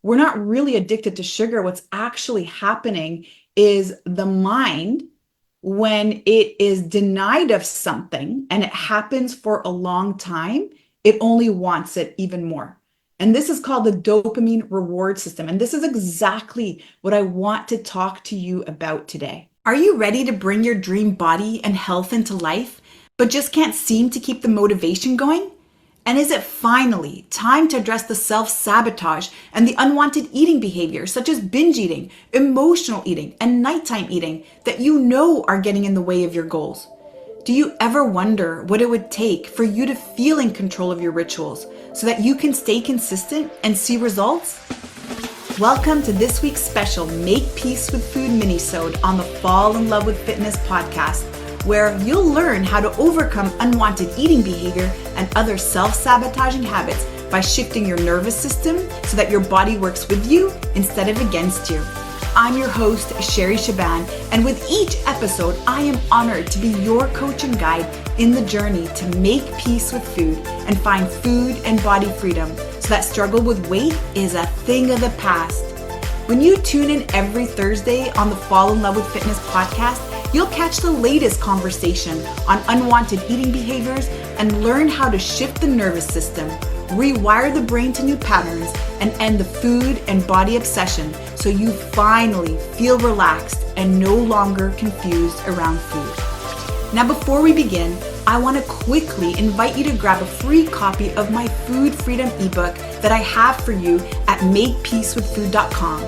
we're not really addicted to sugar. What's actually happening is the mind, when it is denied of something and it happens for a long time, it only wants it even more. And this is called the dopamine reward system. And this is exactly what I want to talk to you about today. Are you ready to bring your dream body and health into life, but just can't seem to keep the motivation going? And is it finally time to address the self-sabotage and the unwanted eating behaviors such as binge eating, emotional eating, and nighttime eating that you know are getting in the way of your goals? Do you ever wonder what it would take for you to feel in control of your rituals so that you can stay consistent and see results? Welcome to this week's special Make Peace with Food Minisode on the Fall in Love with Fitness podcast, where you'll learn how to overcome unwanted eating behavior and other self-sabotaging habits by shifting your nervous system so that your body works with you instead of against you. I'm your host, Sherry Shaban, and with each episode, I am honored to be your coach and guide in the journey to make peace with food and find food and body freedom so that struggle with weight is a thing of the past. When you tune in every Thursday on the Fall in Love with Fitness podcast, you'll catch the latest conversation on unwanted eating behaviors and learn how to shift the nervous system, rewire the brain to new patterns, and end the food and body obsession so you finally feel relaxed and no longer confused around food. Now, before we begin, I want to quickly invite you to grab a free copy of my Food Freedom ebook that I have for you at makepeacewithfood.com.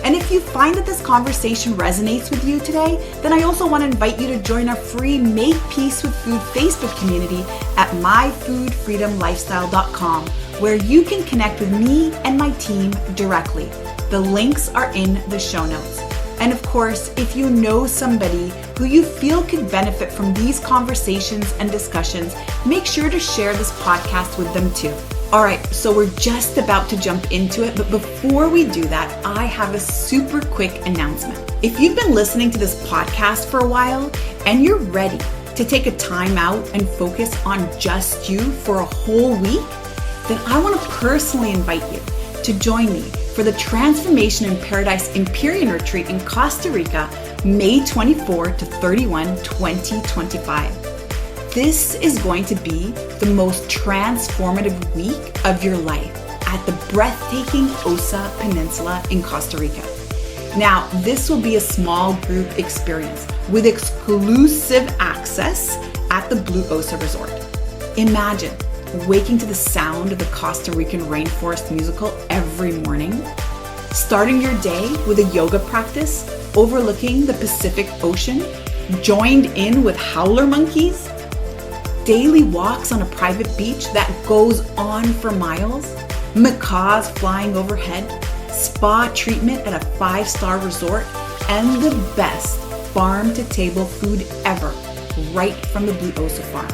And if you find that this conversation resonates with you today, then I also want to invite you to join our free Make Peace with Food Facebook community at myfoodfreedomlifestyle.com, where you can connect with me and my team directly. The links are in the show notes. And of course, if you know somebody who you feel could benefit from these conversations and discussions, make sure to share this podcast with them too. All right, so we're just about to jump into it, but before we do that, I have a super quick announcement. If you've been listening to this podcast for a while and you're ready to take a time out and focus on just you for a whole week, then I want to personally invite you to join me for the Transformation in Paradise Empyrean Retreat in Costa Rica, May 24 to 31, 2025. This is going to be the most transformative week of your life at the breathtaking Osa Peninsula in Costa Rica. Now, this will be a small group experience with exclusive access at the Blue Osa Resort. Imagine waking to the sound of the Costa Rican rainforest musical every morning, starting your day with a yoga practice overlooking the Pacific Ocean, joined in with howler monkeys, daily walks on a private beach that goes on for miles, macaws flying overhead, spa treatment at a 5-star resort, and the best farm-to-table food ever right from the Blue Osa farm.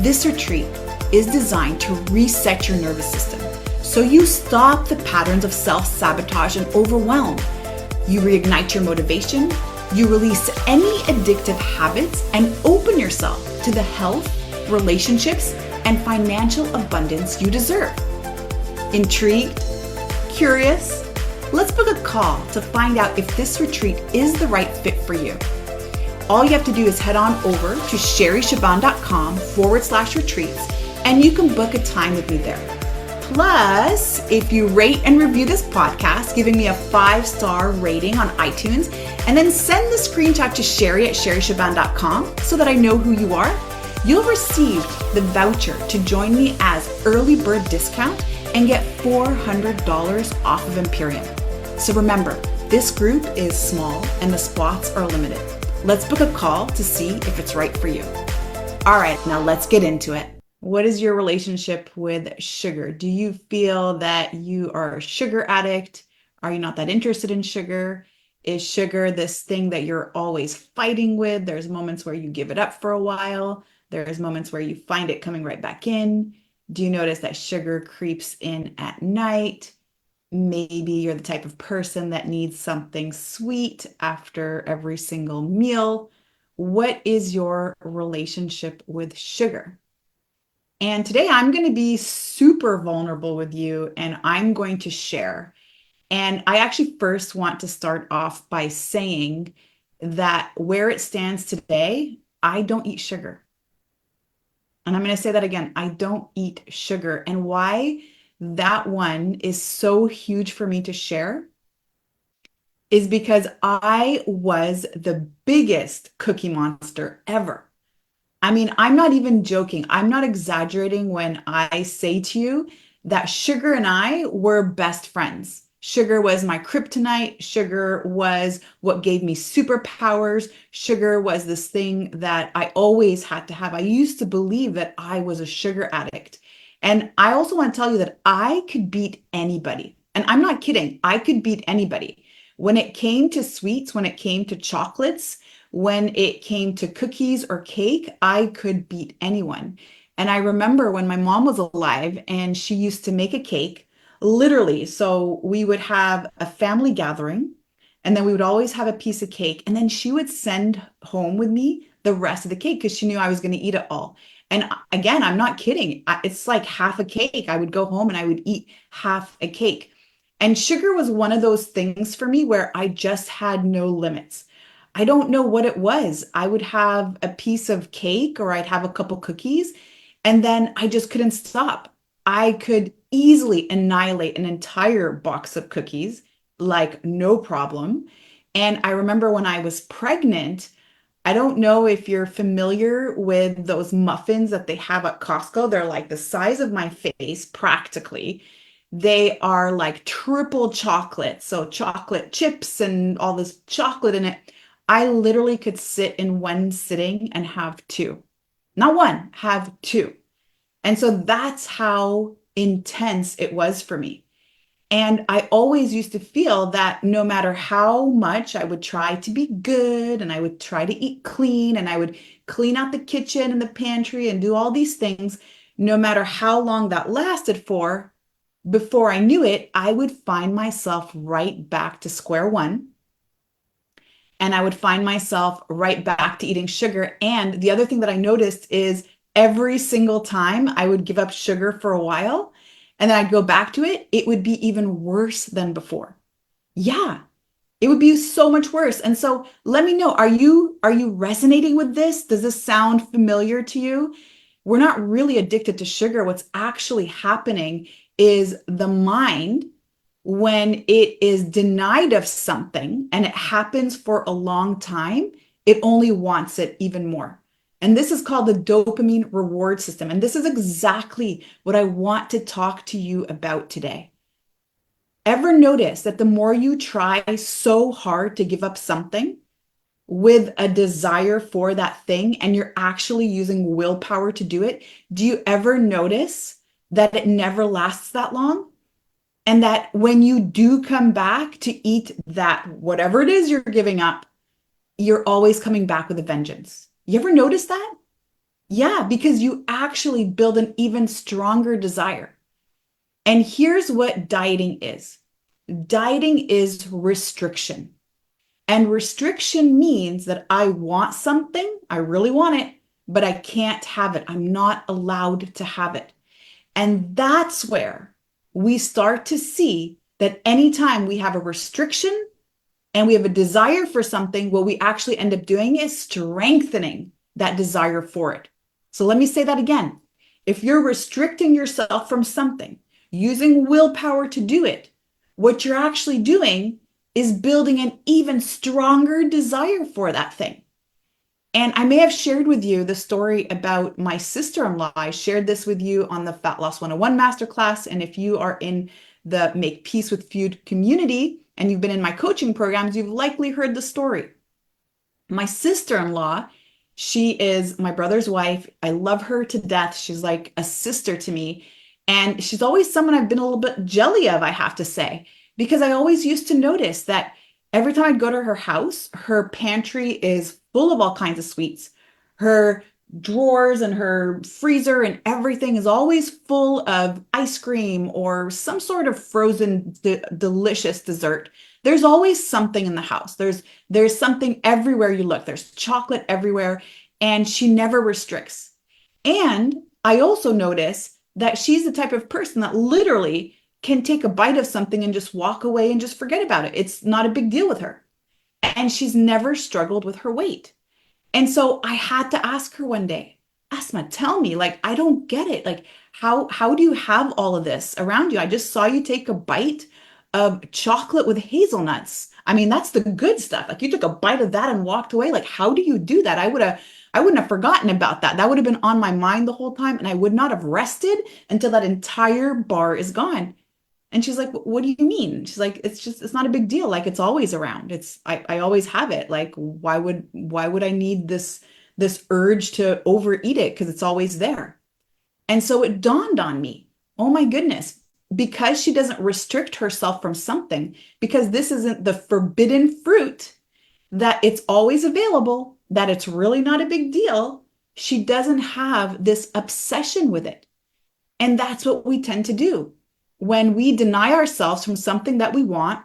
This retreat is designed to reset your nervous system so you stop the patterns of self-sabotage and overwhelm. You reignite your motivation, you release any addictive habits, and open yourself to the health, relationships, and financial abundance you deserve. Intrigued? Curious? Let's book a call to find out if this retreat is the right fit for you. All you have to do is head on over to sherryshaban.com/retreats and you can book a time with me there. Plus, if you rate and review this podcast, giving me a 5-star rating on iTunes, and then send the screenshot to sherry@sherryshaban.com so that I know who you are, you'll receive the voucher to join me as early bird discount and get $400 off of Empyrean. So remember, this group is small and the spots are limited. Let's book a call to see if it's right for you. All right, now let's get into it. What is your relationship with sugar? Do you feel that you are a sugar addict? Are you not that interested in sugar? Is sugar this thing that you're always fighting with? There's moments where you give it up for a while. There's moments where you find it coming right back in. Do you notice that sugar creeps in at night? Maybe you're the type of person that needs something sweet after every single meal. What is your relationship with sugar? And today I'm going to be super vulnerable with you and I'm going to share. And I actually first want to start off by saying that where it stands today, I don't eat sugar. And I'm going to say that again. I don't eat sugar. And why that one is so huge for me to share is because I was the biggest cookie monster ever. I mean, I'm not even joking. I'm not exaggerating when I say to you that sugar and I were best friends. Sugar was my kryptonite. Sugar was what gave me superpowers. Sugar was this thing that I always had to have. I used to believe that I was a sugar addict. And I also want to tell you that I could beat anybody. And I'm not kidding. I could beat anybody. When it came to sweets, when it came to chocolates, when it came to cookies or cake, I could beat anyone. And I remember when my mom was alive and she used to make a cake, literally. So we would have a family gathering and then we would always have a piece of cake. And then she would send home with me the rest of the cake because she knew I was going to eat it all. And again, I'm not kidding. It's like half a cake. I would go home and I would eat half a cake. And sugar was one of those things for me where I just had no limits. I don't know what it was. I would have a piece of cake or I'd have a couple cookies, and then I just couldn't stop. I could easily annihilate an entire box of cookies, like no problem. And I remember when I was pregnant, I don't know if you're familiar with those muffins that they have at Costco. They're like the size of my face, practically. They are like triple chocolate. So chocolate chips and all this chocolate in it. I literally could sit in one sitting and have two. Not one, have two. And so that's how intense it was for me. And I always used to feel that no matter how much I would try to be good and I would try to eat clean and I would clean out the kitchen and the pantry and do all these things, no matter how long that lasted for, before I knew it, I would find myself right back to square one. And I would find myself right back to eating sugar. And the other thing that I noticed is every single time I would give up sugar for a while and then I'd go back to it, it would be even worse than before. Yeah, it would be so much worse. And so let me know, are you resonating with this? Does this sound familiar to you? We're not really addicted to sugar. What's actually happening is the mind, when it is denied of something and it happens for a long time, it only wants it even more. And this is called the dopamine reward system. And this is exactly what I want to talk to you about today. Ever notice that the more you try so hard to give up something with a desire for that thing and you're actually using willpower to do it, do you ever notice that it never lasts that long? And that when you do come back to eat that, whatever it is you're giving up, you're always coming back with a vengeance. You ever notice that? Yeah, because you actually build an even stronger desire. And here's what dieting is. Dieting is restriction. And restriction means that I want something, I really want it, but I can't have it. I'm not allowed to have it. And that's where we start to see that anytime we have a restriction and we have a desire for something, what we actually end up doing is strengthening that desire for it. So let me say that again. If you're restricting yourself from something, using willpower to do it, what you're actually doing is building an even stronger desire for that thing. And I may have shared with you the story about my sister-in-law. I shared this with you on the Fat Loss 101 masterclass. And if you are in the Make Peace with Food community and you've been in my coaching programs, you've likely heard the story. My sister-in-law, she is my brother's wife. I love her to death. She's like a sister to me. And she's always someone I've been a little bit jelly of, I have to say, because I always used to notice that every time I'd go to her house, her pantry is full of all kinds of sweets. Her drawers and her freezer and everything is always full of ice cream or some sort of frozen delicious dessert. There's always something in the house. There's something everywhere you look. There's chocolate everywhere, and she never restricts. And I also notice that she's the type of person that literally can take a bite of something and just walk away and just forget about it. It's not a big deal with her. And she's never struggled with her weight. And so I had to ask her one day, Asma, tell me, like, I don't get it. Like, how do you have all of this around you? I just saw you take a bite of chocolate with hazelnuts. I mean, that's the good stuff. Like, you took a bite of that and walked away. Like, how do you do that? I wouldn't have forgotten about that. That would have been on my mind the whole time, and I would not have rested until that entire bar is gone. And she's like, what do you mean? She's like, it's not a big deal. Like, it's always around. I always have it. Like, why would I need this urge to overeat it? Because it's always there. And so it dawned on me, oh my goodness, because she doesn't restrict herself from something, because this isn't the forbidden fruit, that it's always available, that it's really not a big deal. She doesn't have this obsession with it. And that's what we tend to do when we deny ourselves from something that we want,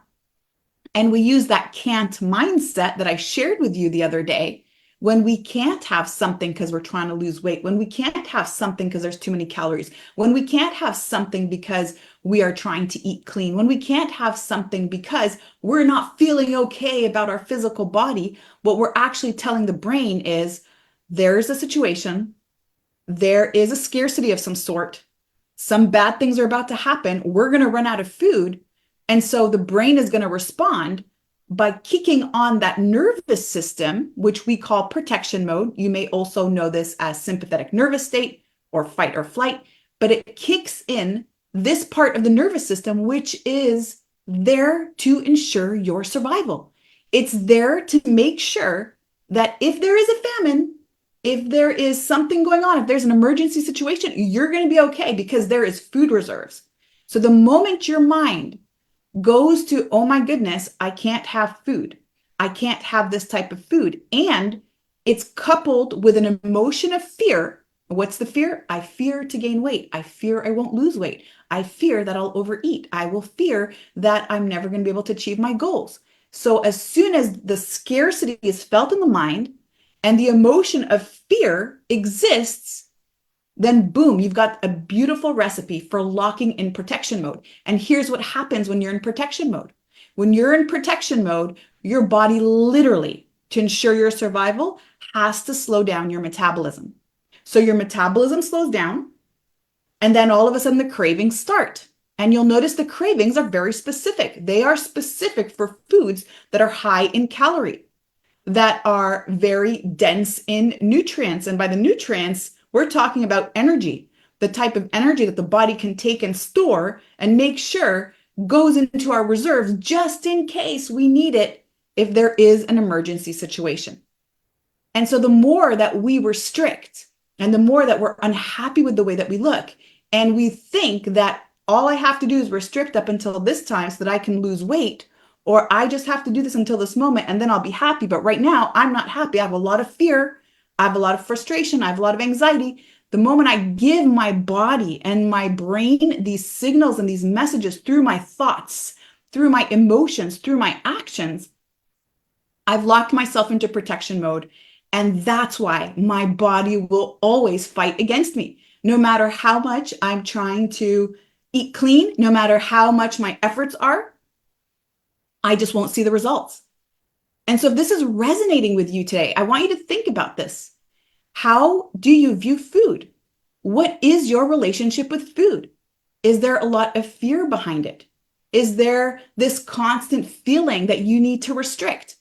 and we use that can't mindset that I shared with you the other day. When we can't have something because we're trying to lose weight, when we can't have something because there's too many calories, when we can't have something because we are trying to eat clean, when we can't have something because we're not feeling okay about our physical body, what we're actually telling the brain is there's a situation, there is a scarcity of some sort, some bad things are about to happen, we're going to run out of food. And so the brain is going to respond by kicking on that nervous system, which we call protection mode. You may also know this as sympathetic nervous state or fight or flight, but it kicks in this part of the nervous system, which is there to ensure your survival. It's there to make sure that if there is a famine, if there is something going on, if there's an emergency situation, you're going to be okay because there is food reserves. So the moment your mind goes to, oh my goodness, I can't have food, I can't have this type of food, and it's coupled with an emotion of fear. What's the fear? I fear to gain weight. I fear I won't lose weight. I fear that I'll overeat. I will fear that I'm never going to be able to achieve my goals. So as soon as the scarcity is felt in the mind, and the emotion of fear exists, then boom, you've got a beautiful recipe for locking in protection mode. And here's what happens when you're in protection mode. When you're in protection mode, your body literally, to ensure your survival, has to slow down your metabolism. So your metabolism slows down, and then all of a sudden the cravings start. And you'll notice the cravings are very specific. They are specific for foods that are high in calorie, that are very dense in nutrients. And by the nutrients, we're talking about energy, the type of energy that the body can take and store and make sure goes into our reserves just in case we need it if there is an emergency situation. And so the more that we restrict and the more that we're unhappy with the way that we look, and we think that all I have to do is restrict up until this time so that I can lose weight, or I just have to do this until this moment and then I'll be happy. But right now, I'm not happy. I have a lot of fear. I have a lot of frustration. I have a lot of anxiety. The moment I give my body and my brain these signals and these messages through my thoughts, through my emotions, through my actions, I've locked myself into protection mode. And that's why my body will always fight against me. No matter how much I'm trying to eat clean, no matter how much my efforts are, I just won't see the results. And so if this is resonating with you today, I want you to think about this. How do you view food? What is your relationship with food? Is there a lot of fear behind it? Is there this constant feeling that you need to restrict,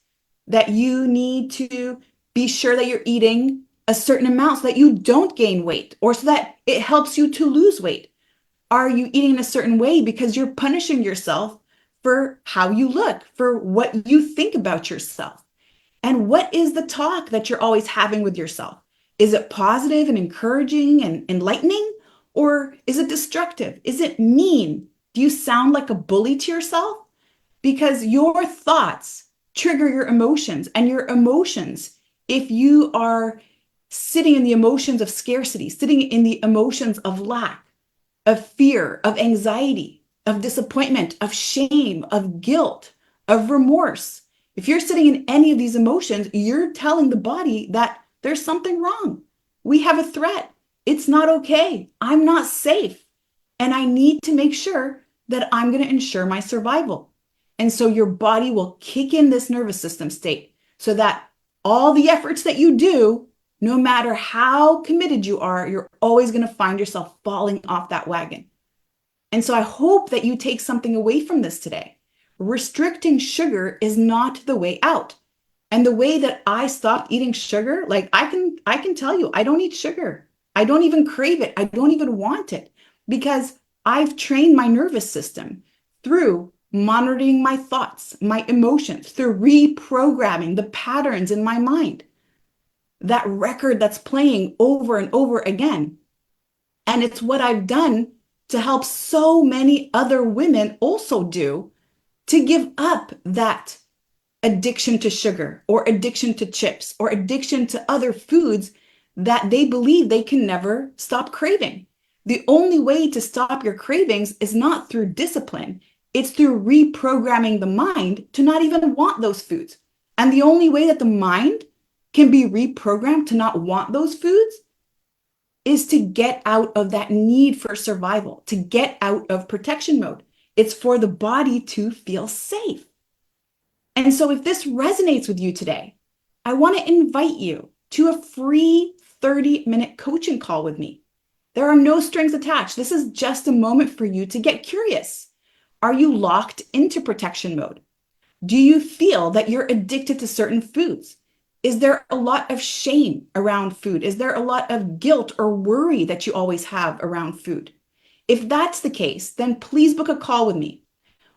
that you need to be sure that you're eating a certain amount so that you don't gain weight, or so that it helps you to lose weight? Are you eating in a certain way because you're punishing yourself for how you look, for what you think about yourself? And what is the talk that you're always having with yourself? Is it positive and encouraging and enlightening? Or is it destructive? Is it mean? Do you sound like a bully to yourself? Because your thoughts trigger your emotions, and your emotions, if you are sitting in the emotions of scarcity, sitting in the emotions of lack, of fear, of anxiety, of disappointment, of shame, of guilt, of remorse. If you're sitting in any of these emotions, you're telling the body that there's something wrong. We have a threat. It's not okay. I'm not safe. And I need to make sure that I'm going to ensure my survival. And so your body will kick in this nervous system state so that all the efforts that you do, no matter how committed you are, you're always going to find yourself falling off that wagon. And so I hope that you take something away from this today. Restricting sugar is not the way out. And the way that I stopped eating sugar, like I can tell you, I don't eat sugar. I don't even crave it. I don't even want it because I've trained my nervous system through monitoring my thoughts, my emotions, through reprogramming the patterns in my mind. That record that's playing over and over again. And it's what I've done to help so many other women also do to give up that addiction to sugar or addiction to chips or addiction to other foods that they believe they can never stop craving. The only way to stop your cravings is not through discipline. It's through reprogramming the mind to not even want those foods. And the only way that the mind can be reprogrammed to not want those foods is to get out of that need for survival, to get out of protection mode. It's for the body to feel safe. And so if this resonates with you today, I want to invite you to a free 30-minute coaching call with me. There are no strings attached. This is just a moment for you to get curious. Are you locked into protection mode? Do you feel that you're addicted to certain foods? Is there a lot of shame around food? Is there a lot of guilt or worry that you always have around food? If that's the case, then please book a call with me.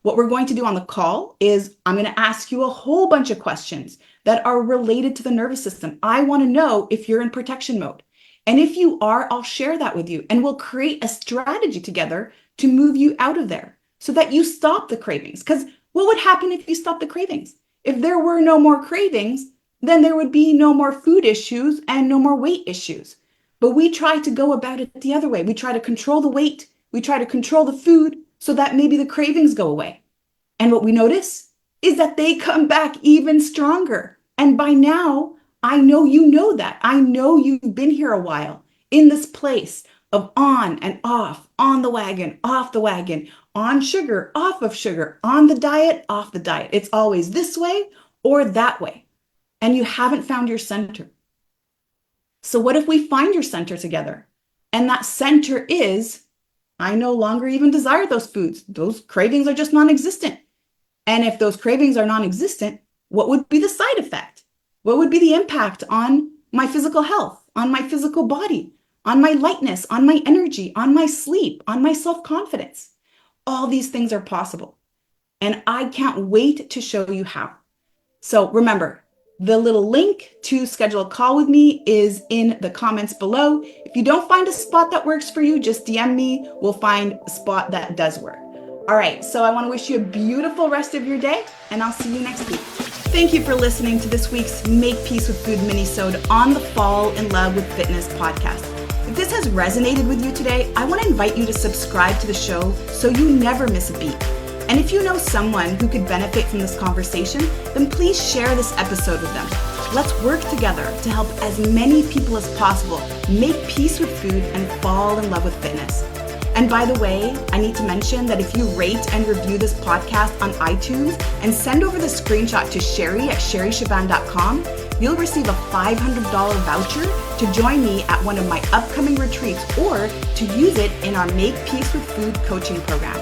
What we're going to do on the call is I'm going to ask you a whole bunch of questions that are related to the nervous system. I want to know if you're in protection mode. And if you are, I'll share that with you and we'll create a strategy together to move you out of there so that you stop the cravings. Because what would happen if you stopped the cravings? If there were no more cravings, then there would be no more food issues and no more weight issues. But we try to go about it the other way. We try to control the weight. We try to control the food so that maybe the cravings go away. And what we notice is that they come back even stronger. And by now, I know you know that. I know you've been here a while in this place of on and off, on the wagon, off the wagon, on sugar, off of sugar, on the diet, off the diet. It's always this way or that way. And you haven't found your center. So what if we find your center together? And that center is, I no longer even desire those foods. Those cravings are just non-existent. And if those cravings are non-existent, what would be the side effect? What would be the impact on my physical health, on my physical body, on my lightness, on my energy, on my sleep, on my self-confidence? All these things are possible. And I can't wait to show you how. So remember, the little link to schedule a call with me is in the comments below. If you don't find a spot that works for you, just DM me. We'll find a spot that does work. All right, so I want to wish you a beautiful rest of your day, and I'll see you next week. Thank you for listening to this week's Make Peace with Food Minisode on the Fall in Love with Fitness podcast. If this has resonated with you today, I want to invite you to subscribe to the show so you never miss a beat. And if you know someone who could benefit from this conversation, then please share this episode with them. Let's work together to help as many people as possible make peace with food and fall in love with fitness. And by the way, I need to mention that if you rate and review this podcast on iTunes and send over the screenshot to Sherry at sherryshaban.com, you'll receive a $500 voucher to join me at one of my upcoming retreats or to use it in our Make Peace with Food coaching program.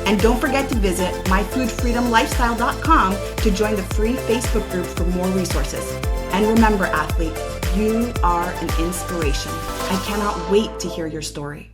And don't forget to visit myfoodfreedomlifestyle.com to join the free Facebook group for more resources. And remember, athlete, you are an inspiration. I cannot wait to hear your story.